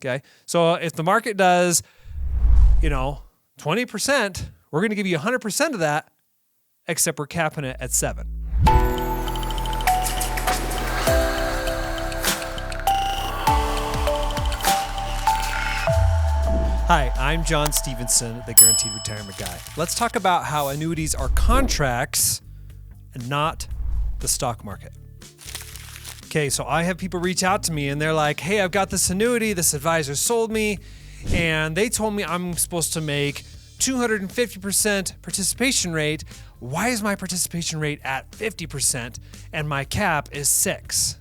Okay. So if the market does, 20%, we're going to give you 100% of that, except we're capping it at 7. Hi, I'm John Stevenson, the Guaranteed Retirement Guy. Let's talk about how annuities are contracts and not the stock market. Okay, so I have people reach out to me and they're like, hey, I've got this annuity, this advisor sold me, and they told me I'm supposed to make 250% participation rate. Why is my participation rate at 50% and my cap is 6?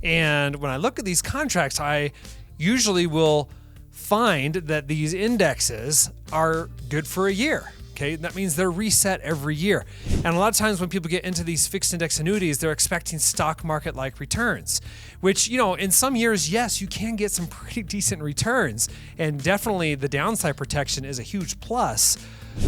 And when I look at these contracts, I usually will find that these indexes are good for a year. Okay, that means they're reset every year. And a lot of times when people get into these fixed index annuities, they're expecting stock market-like returns, which, in some years, yes, you can get some pretty decent returns. And definitely the downside protection is a huge plus,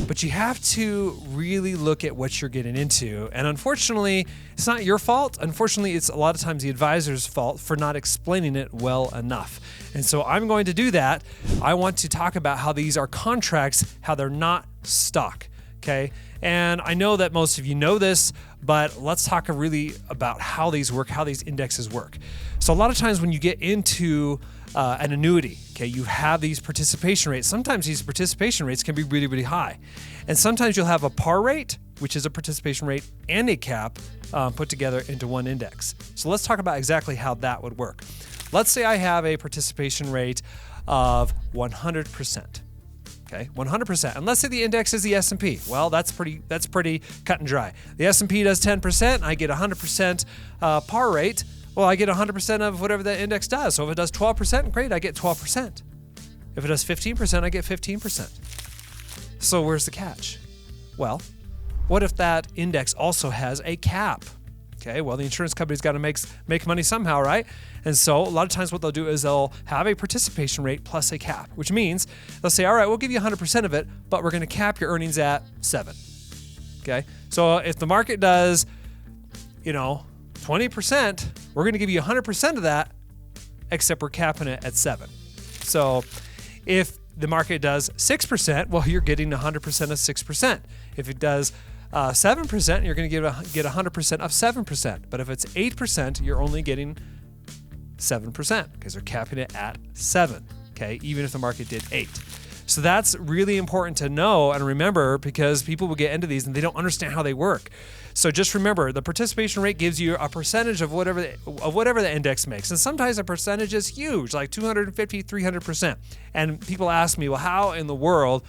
but you have to really look at what you're getting into. And unfortunately, it's not your fault. Unfortunately, it's a lot of times the advisor's fault for not explaining it well enough. And so I'm going to do that. I want to talk about how these are contracts, how they're not stock. Okay. And I know that most of you know this, but let's talk really about how these work, how these indexes work. So a lot of times when you get into an annuity, okay, you have these participation rates. Sometimes these participation rates can be really, really high. And sometimes you'll have a par rate, which is a participation rate, and a cap put together into one index. So let's talk about exactly how that would work. Let's say I have a participation rate of 100%. Okay, 100%. And let's say the index is the S&P. Well, that's pretty cut and dry. The S&P does 10%, I get 100% par rate. Well, I get 100% of whatever the index does. So if it does 12%, great, I get 12%. If it does 15%, I get 15%. So where's the catch? Well, what if that index also has a cap? Okay, well, the insurance company's got to make money somehow, right? And so a lot of times what they'll do is they'll have a participation rate plus a cap, which means they'll say, all right, we'll give you 100% of it, but we're going to cap your earnings at 7. Okay, so if the market does, 20%, we're going to give you 100% of that, except we're capping it at 7. So if the market does 6%, well, you're getting 100% of 6%. If it does 7%, you're going to get 100% of 7%. But if it's 8%, you're only getting 7% because they're capping it at 7. Okay, even if the market did 8. So that's really important to know and remember because people will get into these and they don't understand how they work. So just remember, the participation rate gives you a percentage of whatever the index makes. And sometimes a percentage is huge, like 250, 300%. And people ask me, well, how in the world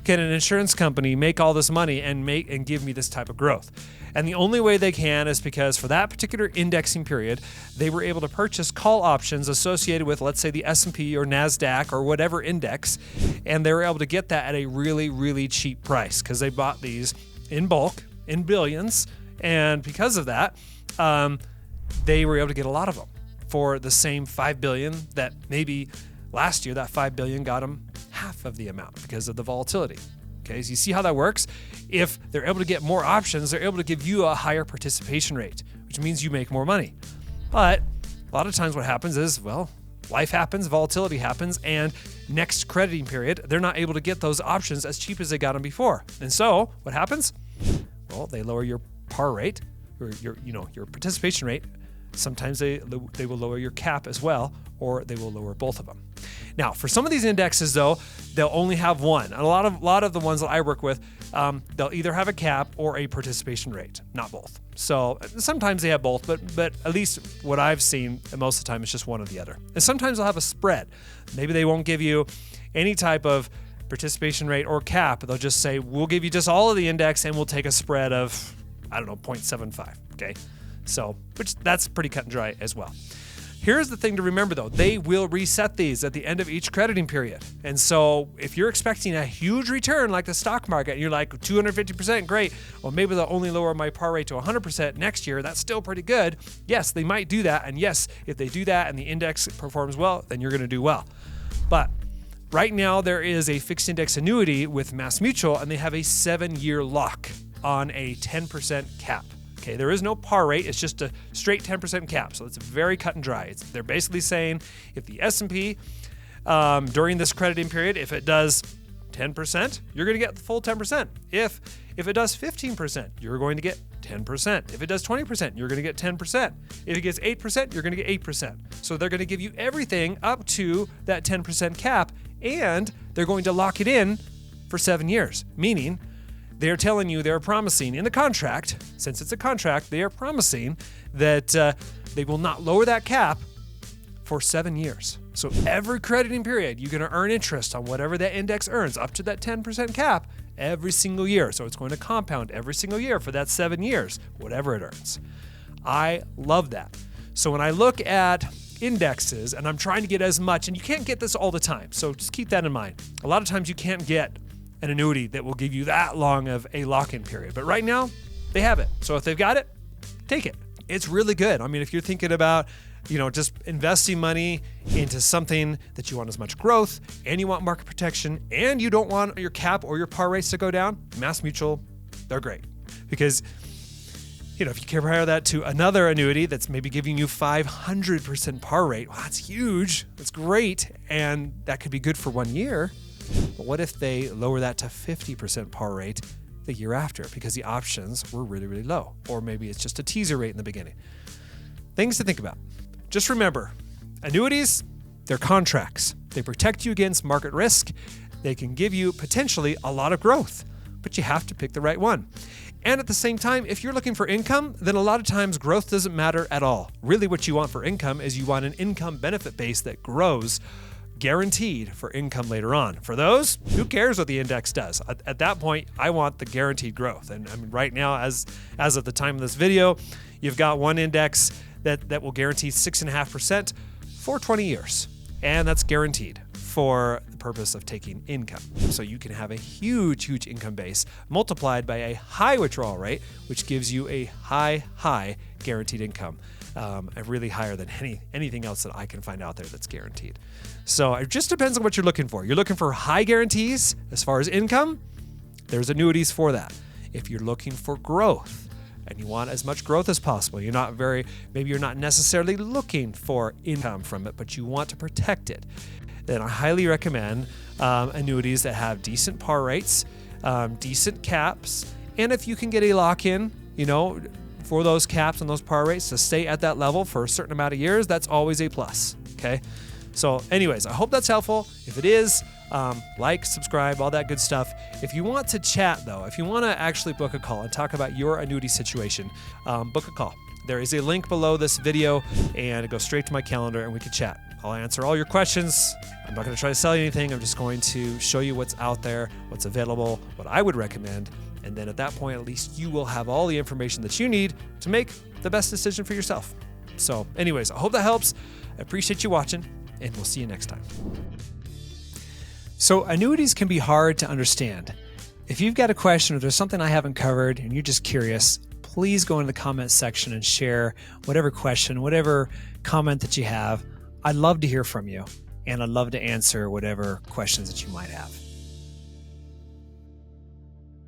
can an insurance company make all this money and give me this type of growth? And the only way they can is because for that particular indexing period, they were able to purchase call options associated with, let's say, the S&P or NASDAQ or whatever index, and they were able to get that at a really, really cheap price because they bought these in bulk, in billions, and because of that, they were able to get a lot of them for the same $5 billion that maybe last year that $5 billion got them half of the amount because of the volatility. Okay, so you see how that works? If they're able to get more options, they're able to give you a higher participation rate, which means you make more money. But a lot of times what happens is, well, life happens, volatility happens, and next crediting period, they're not able to get those options as cheap as they got them before. And so what happens? Well, they lower your par rate, or your participation rate. Sometimes they will lower your cap as well, or they will lower both of them. Now, for some of these indexes, though, they'll only have one. And a lot of the ones that I work with, they'll either have a cap or a participation rate, not both. So sometimes they have both, but at least what I've seen most of the time is just one or the other. And sometimes they'll have a spread. Maybe they won't give you any type of participation rate or cap. They'll just say, we'll give you just all of the index and we'll take a spread of, 0.75. Okay. So, which that's pretty cut and dry as well. Here's the thing to remember though, they will reset these at the end of each crediting period. And so if you're expecting a huge return like the stock market and you're like 250%, great. Well, maybe they'll only lower my par rate to 100% next year. That's still pretty good. Yes, they might do that. And yes, if they do that and the index performs well, then you're going to do well. But right now there is a fixed index annuity with Mass Mutual and they have a 7-year lock on a 10% cap. Okay, there is no par rate. It's just a straight 10% cap. So it's very cut and dry. They're basically saying if the S&P during this crediting period. If it does 10%, you're going to get the full 10%. If it does 15%, you're going to get 10%. If it does 20%, you're going to get 10%. If it gets 8%, you're going to get 8%. So they're going to give you everything up to that 10% cap, and they're going to lock it in for 7 years, meaning they're telling you, they're promising in the contract, since it's a contract, they are promising that they will not lower that cap for 7 years. So every crediting period, you're going to earn interest on whatever that index earns up to that 10% cap every single year. So it's going to compound every single year for that 7 years, whatever it earns. I love that. So when I look at indexes and I'm trying to get as much, and you can't get this all the time, so just keep that in mind. A lot of times you can't get an annuity that will give you that long of a lock-in period. But right now, they have it. So if they've got it, take it. It's really good. I mean, if you're thinking about, just investing money into something that you want as much growth, and you want market protection, and you don't want your cap or your par rates to go down, MassMutual, they're great. Because, if you compare that to another annuity that's maybe giving you 500% par rate, well, that's huge. That's great. And that could be good for 1 year. But what if they lower that to 50% par rate the year after because the options were really, really low? Or maybe it's just a teaser rate in the beginning. Things to think about. Just remember, annuities, they're contracts. They protect you against market risk. They can give you potentially a lot of growth, but you have to pick the right one. And at the same time, if you're looking for income, then a lot of times growth doesn't matter at all. Really what you want for income is you want an income benefit base that grows, guaranteed for income later on. For those, who cares what the index does? At that point, I want the guaranteed growth. And I mean, right now, as of the time of this video, you've got one index that will guarantee 6.5% for 20 years. And that's guaranteed for the purpose of taking income. So you can have a huge, huge income base multiplied by a high withdrawal rate, which gives you a high guaranteed income. Really higher than anything else that I can find out there that's guaranteed. So it just depends on what you're looking for. You're looking for high guarantees as far as income, there's annuities for that. If you're looking for growth and you want as much growth as possible, maybe you're not necessarily looking for income from it, but you want to protect it, then I highly recommend annuities that have decent par rates, decent caps, and if you can get a lock-in, for those caps and those par rates to stay at that level for a certain amount of years, that's always a plus, okay? So anyways, I hope that's helpful. If it is, like, subscribe, all that good stuff. If you want to chat, though, if you want to actually book a call and talk about your annuity situation, book a call. There is a link below this video, and it goes straight to my calendar, and we can chat. I'll answer all your questions. I'm not going to try to sell you anything. I'm just going to show you what's out there, what's available, what I would recommend. And then at that point, at least you will have all the information that you need to make the best decision for yourself. So anyways, I hope that helps. I appreciate you watching, and we'll see you next time. So annuities can be hard to understand. If you've got a question or there's something I haven't covered and you're just curious, please go in the comments section and share whatever question, whatever comment that you have. I'd love to hear from you, and I'd love to answer whatever questions that you might have.